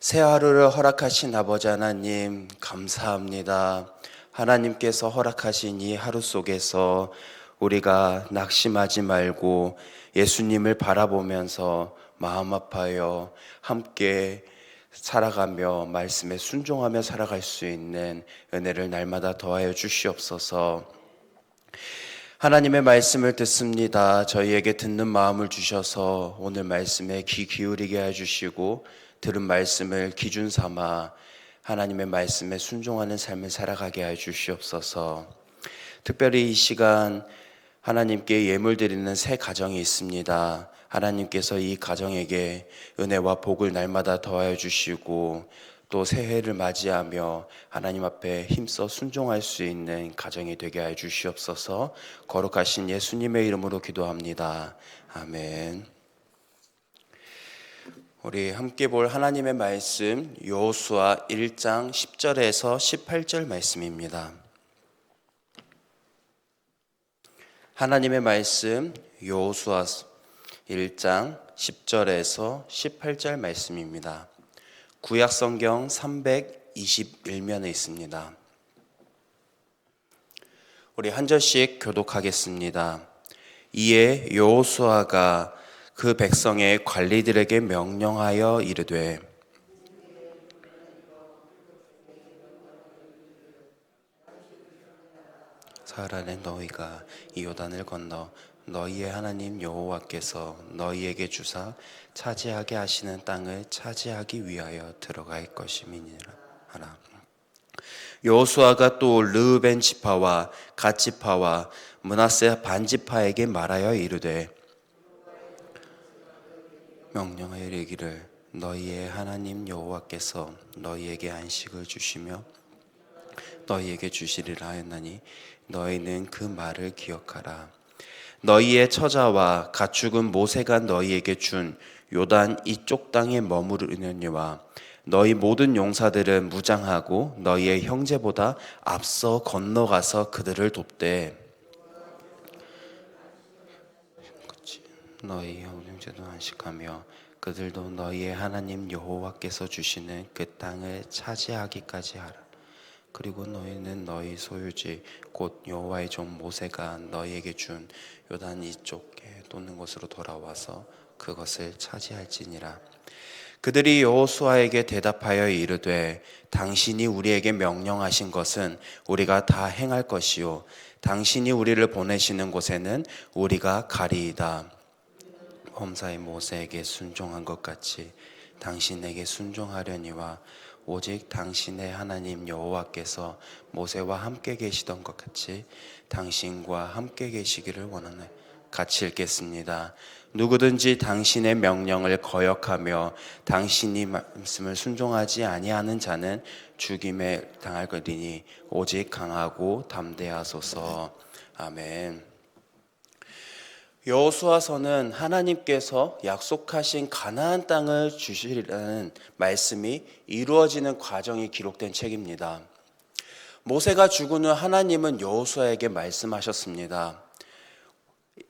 새 하루를 허락하신 아버지 하나님 감사합니다. 하나님께서 허락하신 이 하루 속에서 우리가 낙심하지 말고 예수님을 바라보면서 마음 아파요 함께 살아가며 말씀에 순종하며 살아갈 수 있는 은혜를 날마다 더하여 주시옵소서. 하나님의 말씀을 듣습니다. 저희에게 듣는 마음을 주셔서 오늘 말씀에 귀 기울이게 해주시고 들은 말씀을 기준 삼아 하나님의 말씀에 순종하는 삶을 살아가게 해 주시옵소서. 특별히 이 시간 하나님께 예물 드리는 새 가정이 있습니다. 하나님께서 이 가정에게 은혜와 복을 날마다 더하여 주시고 또 새해를 맞이하며 하나님 앞에 힘써 순종할 수 있는 가정이 되게 해 주시옵소서. 거룩하신 예수님의 이름으로 기도합니다. 아멘. 우리 함께 볼 하나님의 말씀 여호수아 1장 10절에서 18절 말씀입니다. 하나님의 말씀 여호수아 1장 10절에서 18절 말씀입니다. 구약 성경 321면에 있습니다. 우리 한 절씩 교독하겠습니다. 이에 여호수아가 그 백성의 관리들에게 명령하여 이르되 사흘 안에 너희가 이 요단을 건너 너희의 하나님 여호와께서 너희에게 주사 차지하게 하시는 땅을 차지하기 위하여 들어갈 것임이니라 하라. 여호수아가 또 르우벤 지파와 갓 지파와 므낫세 반 지파에게 말하여 이르되 명령하여 이르기를 너희의 하나님 여호와께서 너희에게 안식을 주시며 너희에게 주시리라 하였나니 너희는 그 말을 기억하라. 너희의 처자와 가축은 모세가 너희에게 준 요단 이쪽 땅에 머무르느니와 너희 모든 용사들은 무장하고 너희의 형제보다 앞서 건너가서 그들을 돕되 너희 형제도 안식하며 그들도 너희의 하나님 여호와께서 주시는 그 땅을 차지하기까지 하라. 그리고 너희는 너희 소유지 곧 여호와의 종 모세가 너희에게 준 요단 이쪽에 돋는 곳으로 돌아와서 그것을 차지할지니라. 그들이 여호수아에게 대답하여 이르되 당신이 우리에게 명령하신 것은 우리가 다 행할 것이요 당신이 우리를 보내시는 곳에는 우리가 가리이다. 범사의 모세에게 순종한 것 같이 당신에게 순종하려니와 오직 당신의 하나님 여호와께서 모세와 함께 계시던 것 같이 당신과 함께 계시기를 원하네. 같이 읽겠습니다. 누구든지 당신의 명령을 거역하며 당신이 말씀을 순종하지 아니하는 자는 죽임에 당할 것이니 오직 강하고 담대하소서. 아멘. 여호수아서는 하나님께서 약속하신 가나안 땅을 주시리라는 말씀이 이루어지는 과정이 기록된 책입니다. 모세가 죽은 후 하나님은 여호수아에게 말씀하셨습니다.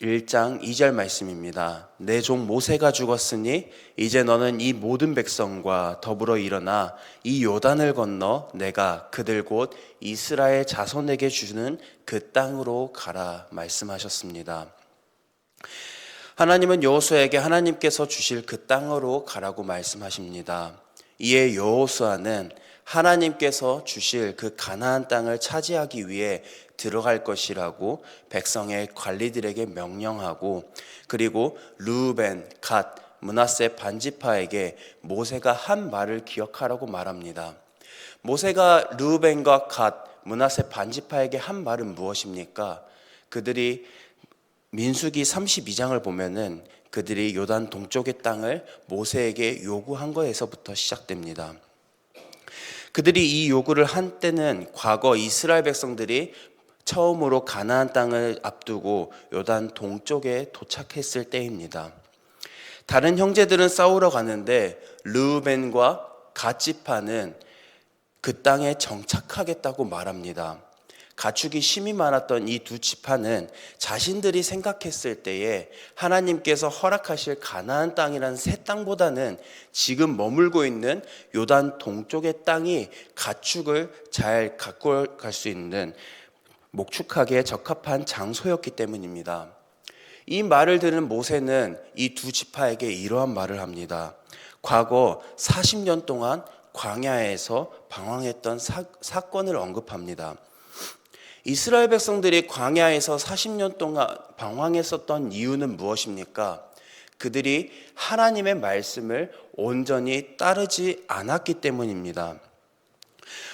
1장 2절 말씀입니다. 내 종 모세가 죽었으니 이제 너는 이 모든 백성과 더불어 일어나 이 요단을 건너 내가 그들 곧 이스라엘 자손에게 주는 그 땅으로 가라 말씀하셨습니다. 하나님은 여호수아에게 하나님께서 주실 그 땅으로 가라고 말씀하십니다. 이에 여호수아는 하나님께서 주실 그 가나안 땅을 차지하기 위해 들어갈 것이라고 백성의 관리들에게 명령하고 그리고 르우벤, 갓, 므낫세 반지파에게 모세가 한 말을 기억하라고 말합니다. 모세가 르우벤과 갓, 므낫세 반지파에게 한 말은 무엇입니까? 그들이 민수기 32장을 보면은 그들이 요단 동쪽의 땅을 모세에게 요구한 거에서부터 시작됩니다. 그들이 이 요구를 한 때는 과거 이스라엘 백성들이 처음으로 가나안 땅을 앞두고 요단 동쪽에 도착했을 때입니다. 다른 형제들은 싸우러 가는데 르우벤과 갓 지파는 그 땅에 정착하겠다고 말합니다. 가축이 심이 많았던 이 두 지파는 자신들이 생각했을 때에 하나님께서 허락하실 가나안 땅이라는 새 땅보다는 지금 머물고 있는 요단 동쪽의 땅이 가축을 잘 갖고 갈 수 있는 목축하기에 적합한 장소였기 때문입니다. 이 말을 들은 모세는 이 두 지파에게 이러한 말을 합니다. 과거 40년 동안 광야에서 방황했던 사건을 언급합니다. 이스라엘 백성들이 광야에서 40년 동안 방황했었던 이유는 무엇입니까? 그들이 하나님의 말씀을 온전히 따르지 않았기 때문입니다.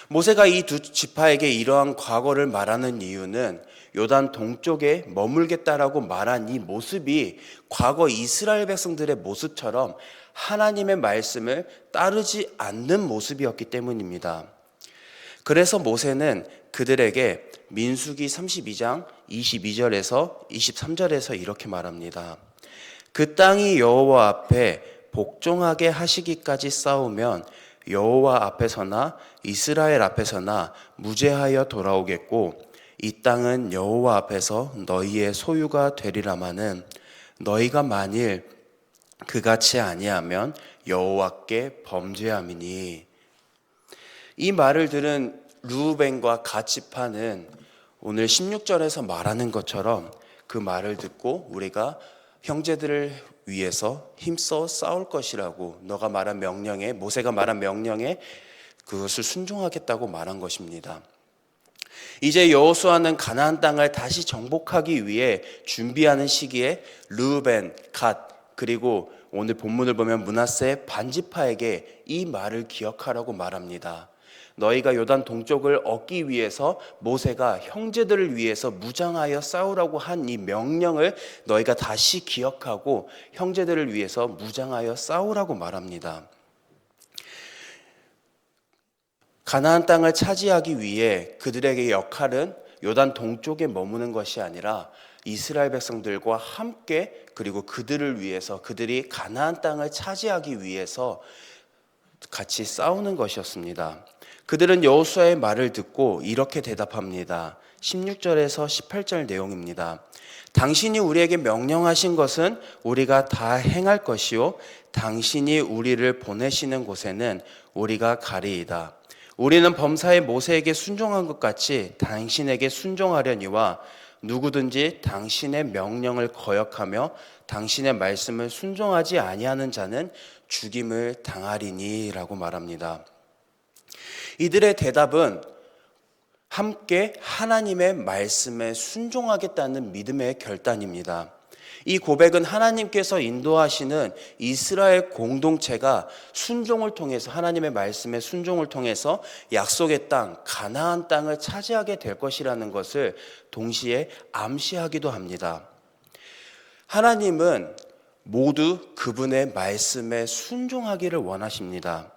모세가 이 두 지파에게 이러한 과거를 말하는 이유는 요단 동쪽에 머물겠다라고 말한 이 모습이 과거 이스라엘 백성들의 모습처럼 하나님의 말씀을 따르지 않는 모습이었기 때문입니다. 그래서 모세는 그들에게 민수기 32장 22절에서 23절에서 이렇게 말합니다. 그 땅이 여호와 앞에 복종하게 하시기까지 싸우면 여호와 앞에서나 이스라엘 앞에서나 무죄하여 돌아오겠고 이 땅은 여호와 앞에서 너희의 소유가 되리라마는 너희가 만일 그같이 아니하면 여호와께 범죄함이니. 이 말을 들은 르우벤과 갓 지파는 오늘 16절에서 말하는 것처럼 그 말을 듣고 우리가 형제들을 위해서 힘써 싸울 것이라고 너가 말한 명령에 모세가 말한 명령에 그것을 순종하겠다고 말한 것입니다. 이제 여호수아는 가나안 땅을 다시 정복하기 위해 준비하는 시기에 르우벤, 갓 그리고 오늘 본문을 보면 므낫세 반지파에게 이 말을 기억하라고 말합니다. 너희가 요단 동쪽을 얻기 위해서 모세가 형제들을 위해서 무장하여 싸우라고 한 이 명령을 너희가 다시 기억하고 형제들을 위해서 무장하여 싸우라고 말합니다. 가나안 땅을 차지하기 위해 그들에게 역할은 요단 동쪽에 머무는 것이 아니라 이스라엘 백성들과 함께 그리고 그들을 위해서 그들이 가나안 땅을 차지하기 위해서 같이 싸우는 것이었습니다. 그들은 여호수아의 말을 듣고 이렇게 대답합니다. 16절에서 18절 내용입니다. 당신이 우리에게 명령하신 것은 우리가 다 행할 것이요 당신이 우리를 보내시는 곳에는 우리가 가리이다. 우리는 범사의 모세에게 순종한 것 같이 당신에게 순종하려니와 누구든지 당신의 명령을 거역하며 당신의 말씀을 순종하지 아니하는 자는 죽임을 당하리니 라고 말합니다. 이들의 대답은 함께 하나님의 말씀에 순종하겠다는 믿음의 결단입니다. 이 고백은 하나님께서 인도하시는 이스라엘 공동체가 순종을 통해서 하나님의 말씀의 순종을 통해서 약속의 땅 가나안 땅을 차지하게 될 것이라는 것을 동시에 암시하기도 합니다. 하나님은 모두 그분의 말씀에 순종하기를 원하십니다.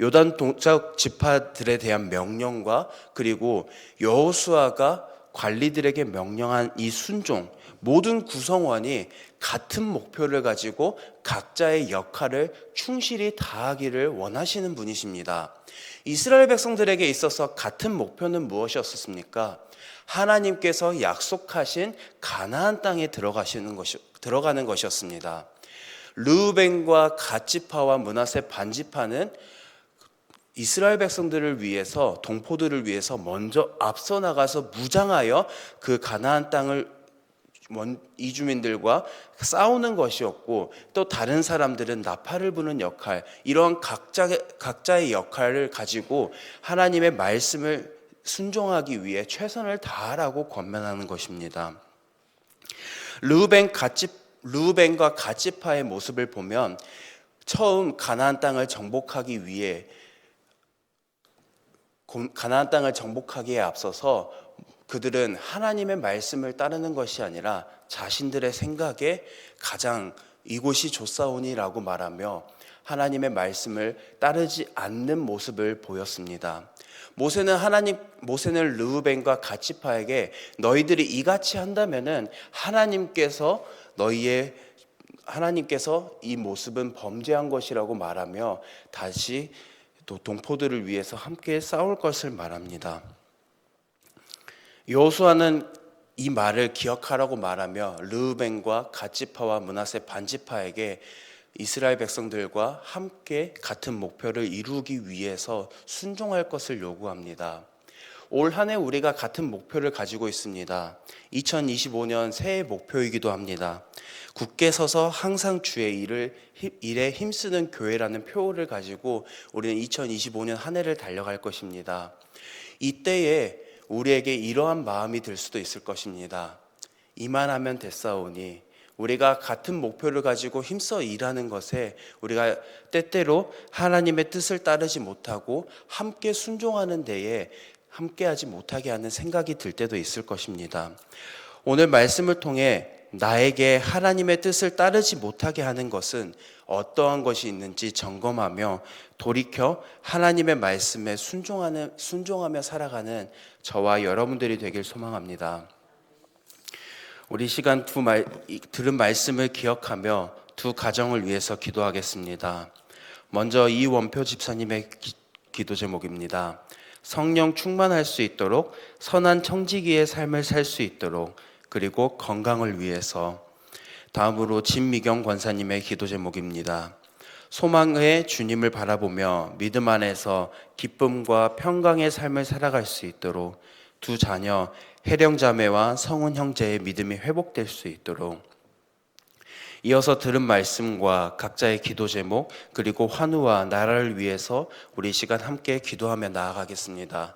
요단 동쪽 지파들에 대한 명령과 그리고 여호수아가 관리들에게 명령한 이 순종, 모든 구성원이 같은 목표를 가지고 각자의 역할을 충실히 다하기를 원하시는 분이십니다. 이스라엘 백성들에게 있어서 같은 목표는 무엇이었습니까? 하나님께서 약속하신 가나안 땅에 들어가는 것이었습니다. 르우벤과 갓 지파와 므낫세 반 지파는 이스라엘 백성들을 위해서 동포들을 위해서 먼저 앞서 나가서 무장하여 그 가나안 땅을 이주민들과 싸우는 것이었고 또 다른 사람들은 나팔을 부는 역할, 이러한 각자의 역할을 가지고 하나님의 말씀을 순종하기 위해 최선을 다하라고 권면하는 것입니다. 르우벤과 갓 지파의 모습을 보면 처음 가나안 땅을 정복하기 위해 가나안 땅을 정복하기에 앞서서 그들은 하나님의 말씀을 따르는 것이 아니라 자신들의 생각에 가장 이곳이 좋사오니라고 말하며 하나님의 말씀을 따르지 않는 모습을 보였습니다. 모세는 르우벤과 갓 지파에게 너희들이 이같이 한다면은 하나님께서 이 모습은 범죄한 것이라고 말하며 다시 또 동포들을 위해서 함께 싸울 것을 말합니다. 여호수아는 이 말을 기억하라고 말하며 르우벤과 갓지파와 므낫세 반지파에게 이스라엘 백성들과 함께 같은 목표를 이루기 위해서 순종할 것을 요구합니다. 올 한 해 우리가 같은 목표를 가지고 있습니다. 2025년 새해 목표이기도 합니다. 굳게 서서 항상 주의 일에 힘쓰는 교회라는 표어를 가지고 우리는 2025년 한 해를 달려갈 것입니다. 이때에 우리에게 이러한 마음이 들 수도 있을 것입니다. 이만하면 됐사오니, 우리가 같은 목표를 가지고 힘써 일하는 것에 우리가 때때로 하나님의 뜻을 따르지 못하고 함께 순종하는 데에 함께하지 못하게 하는 생각이 들 때도 있을 것입니다. 오늘 말씀을 통해 나에게 하나님의 뜻을 따르지 못하게 하는 것은 어떠한 것이 있는지 점검하며 돌이켜 하나님의 말씀에 순종하며 살아가는 저와 여러분들이 되길 소망합니다. 우리 시간 들은 말씀을 기억하며 두 가정을 위해서 기도하겠습니다. 먼저 이원표 집사님의 기도 제목입니다. 성령 충만할 수 있도록 선한 청지기의 삶을 살 수 있도록, 그리고 건강을 위해서. 다음으로 진미경 권사님의 기도 제목입니다. 소망의 주님을 바라보며 믿음 안에서 기쁨과 평강의 삶을 살아갈 수 있도록, 두 자녀 혜령 자매와 성훈 형제의 믿음이 회복될 수 있도록. 이어서 들은 말씀과 각자의 기도 제목, 그리고 환우와 나라를 위해서 우리 시간 함께 기도하며 나아가겠습니다.